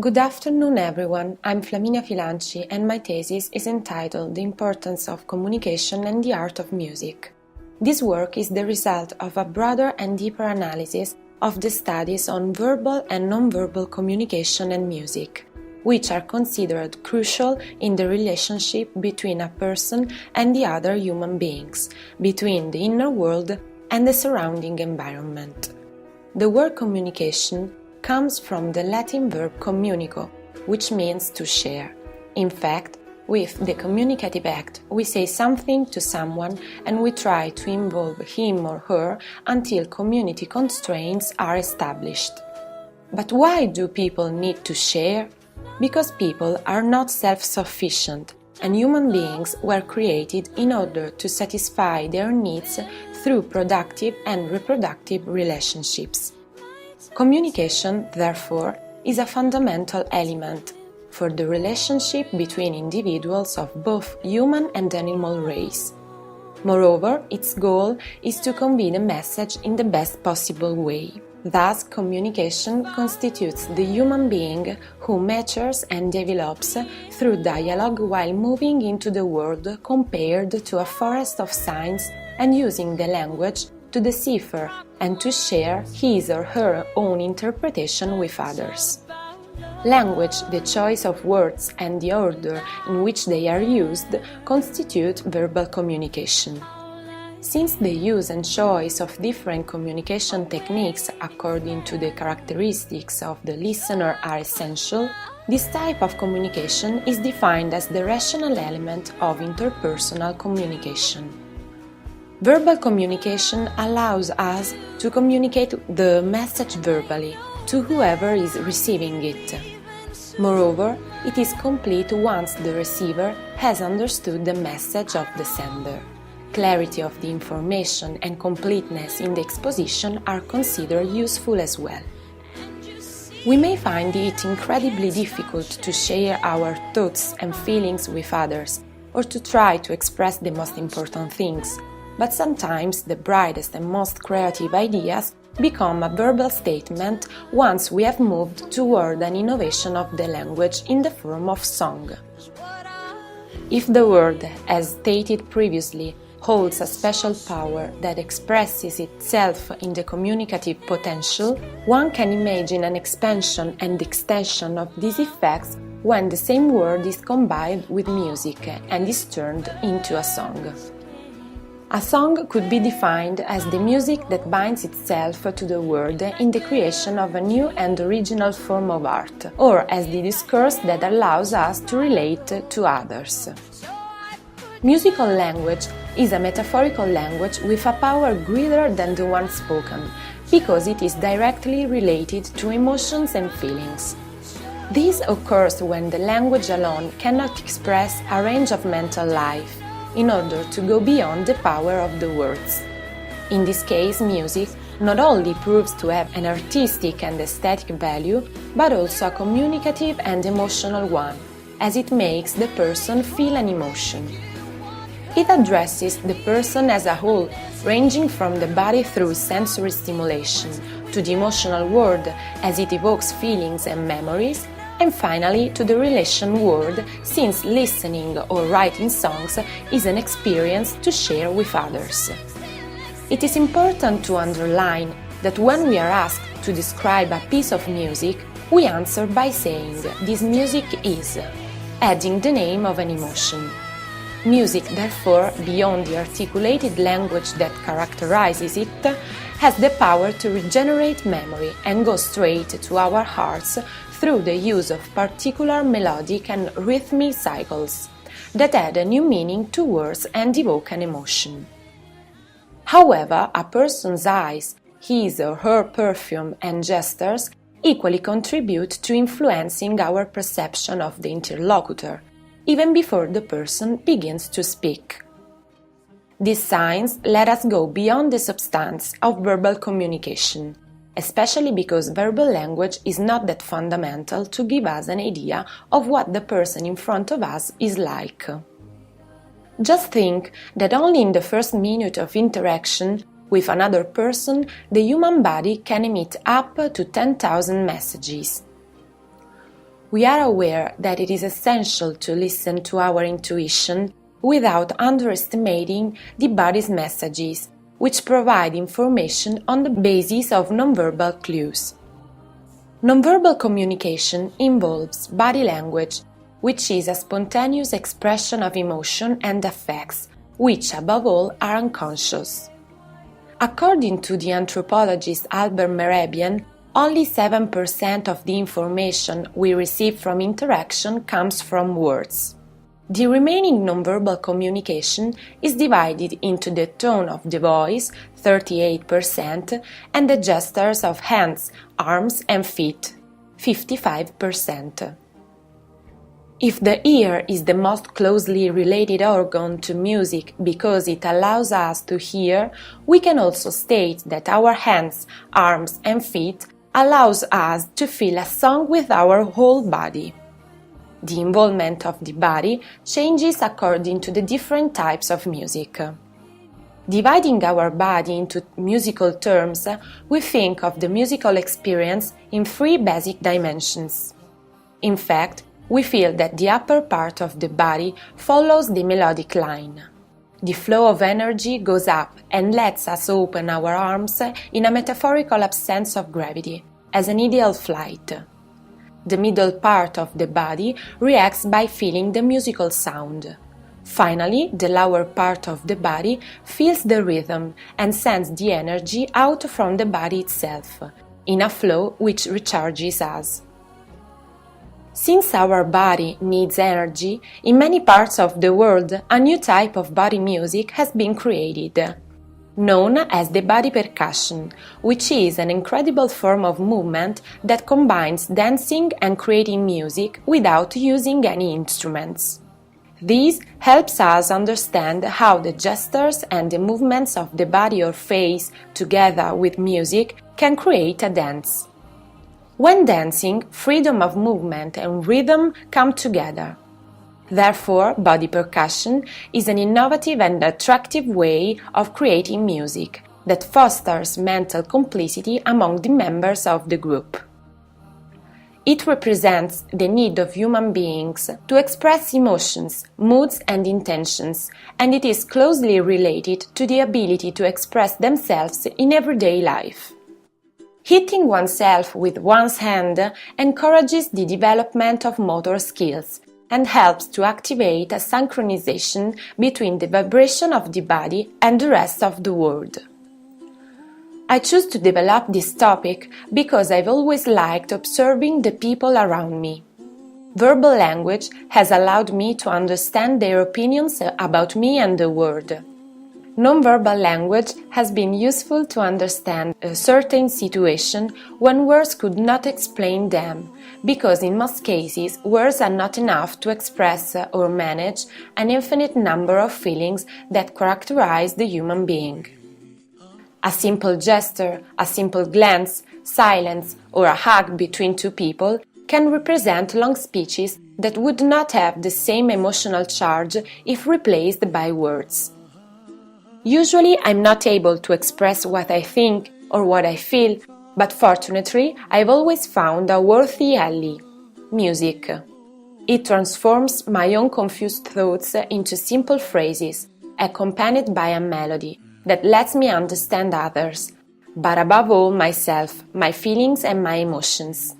Good afternoon, everyone. I'm Flaminia Filanci, and my thesis is entitled The Importance of Communication and the Art of Music. This work is the result of a broader and deeper analysis of the studies on verbal and non-verbal communication and music, which are considered crucial in the relationship between a person and the other human beings, between the inner world and the surrounding environment. The word communication comes from the Latin verb communico, which means to share. In fact, with the communicative act, we say something to someone and we try to involve him or her until community constraints are established. But why do people need to share? Because people are not self-sufficient, and human beings were created in order to satisfy their needs through productive and reproductive relationships. Communication, therefore, is a fundamental element for the relationship between individuals of both human and animal race. Moreover, its goal is to convey the message in the best possible way. Thus, communication constitutes the human being who matures and develops through dialogue while moving into the world compared to a forest of signs and using the language to decipher and to share his or her own interpretation with others. Language, the choice of words, and the order in which they are used constitute verbal communication. Since the use and choice of different communication techniques according to the characteristics of the listener are essential, this type of communication is defined as the rational element of interpersonal communication. Verbal communication allows us to communicate the message verbally to whoever is receiving it. Moreover, it is complete once the receiver has understood the message of the sender. Clarity of the information and completeness in the exposition are considered useful as well. We may find it incredibly difficult to share our thoughts and feelings with others, or to try to express the most important things. But sometimes the brightest and most creative ideas become a verbal statement once we have moved toward an innovation of the language in the form of song. If the word, as stated previously, holds a special power that expresses itself in the communicative potential, one can imagine an expansion and extension of these effects when the same word is combined with music and is turned into a song. A song could be defined as the music that binds itself to the word in the creation of a new and original form of art, or as the discourse that allows us to relate to others. Musical language is a metaphorical language with a power greater than the one spoken, because it is directly related to emotions and feelings. This occurs when the language alone cannot express a range of mental life, in order to go beyond the power of the words. In this case, music not only proves to have an artistic and aesthetic value, but also a communicative and emotional one, as it makes the person feel an emotion. It addresses the person as a whole, ranging from the body through sensory stimulation to the emotional world, as it evokes feelings and memories, and finally to the relation world, since listening or writing songs is an experience to share with others. It is important to underline that when we are asked to describe a piece of music, we answer by saying "this music is," adding the name of an emotion. Music, therefore, beyond the articulated language that characterizes it, has the power to regenerate memory and go straight to our hearts through the use of particular melodic and rhythmic cycles that add a new meaning to words and evoke an emotion. However, a person's eyes, his or her perfume and gestures equally contribute to influencing our perception of the interlocutor, even before the person begins to speak. These signs let us go beyond the substance of verbal communication, especially because verbal language is not that fundamental to give us an idea of what the person in front of us is like. Just think that only in the first minute of interaction with another person, the human body can emit up to 10,000 messages. we are aware that it is essential to listen to our intuition without underestimating the body's messages, which provide information on the basis of nonverbal clues. Nonverbal communication involves body language, which is a spontaneous expression of emotion and affects, which above all are unconscious. According to the anthropologist Albert Mehrabian, only 7% of the information we receive from interaction comes from words. The remaining nonverbal communication is divided into the tone of the voice, 38%, and the gestures of hands, arms and feet, 55%. If the ear is the most closely related organ to music because it allows us to hear, we can also state that our hands, arms and feet allows us to feel a song with our whole body. The involvement of the body changes according to the different types of music. Dividing our body into musical terms, we think of the musical experience in three basic dimensions. In fact, we feel that the upper part of the body follows the melodic line. The flow of energy goes up and lets us open our arms in a metaphorical absence of gravity, as an ideal flight. The middle part of the body reacts by feeling the musical sound. Finally, the lower part of the body feels the rhythm and sends the energy out from the body itself, in a flow which recharges us. Since our body needs energy, in many parts of the world a new type of body music has been created, known as the body percussion, which is an incredible form of movement that combines dancing and creating music without using any instruments. This helps us understand how the gestures and the movements of the body or face, together with music, can create a dance. When dancing, freedom of movement and rhythm come together. Therefore, body percussion is an innovative and attractive way of creating music that fosters mental complicity among the members of the group. It represents the need of human beings to express emotions, moods and intentions, and it is closely related to the ability to express themselves in everyday life. Hitting oneself with one's hand encourages the development of motor skills and helps to activate a synchronization between the vibration of the body and the rest of the world. I choose to develop this topic because I've always liked observing the people around me. Verbal language has allowed me to understand their opinions about me and the world. Nonverbal language has been useful to understand a certain situation when words could not explain them, because in most cases words are not enough to express or manage an infinite number of feelings that characterize the human being. A simple gesture, a simple glance, silence, or a hug between two people can represent long speeches that would not have the same emotional charge if replaced by words. Usually I'm not able to express what I think or what I feel, but fortunately I've always found a worthy ally: music. It transforms my own confused thoughts into simple phrases, accompanied by a melody that lets me understand others, but above all myself, my feelings and my emotions.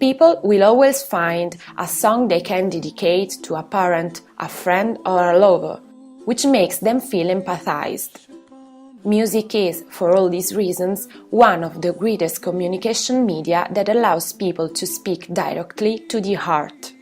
People will always find a song they can dedicate to a parent, a friend or a lover, which makes them feel empathized. Music is, for all these reasons, one of the greatest communication media that allows people to speak directly to the heart.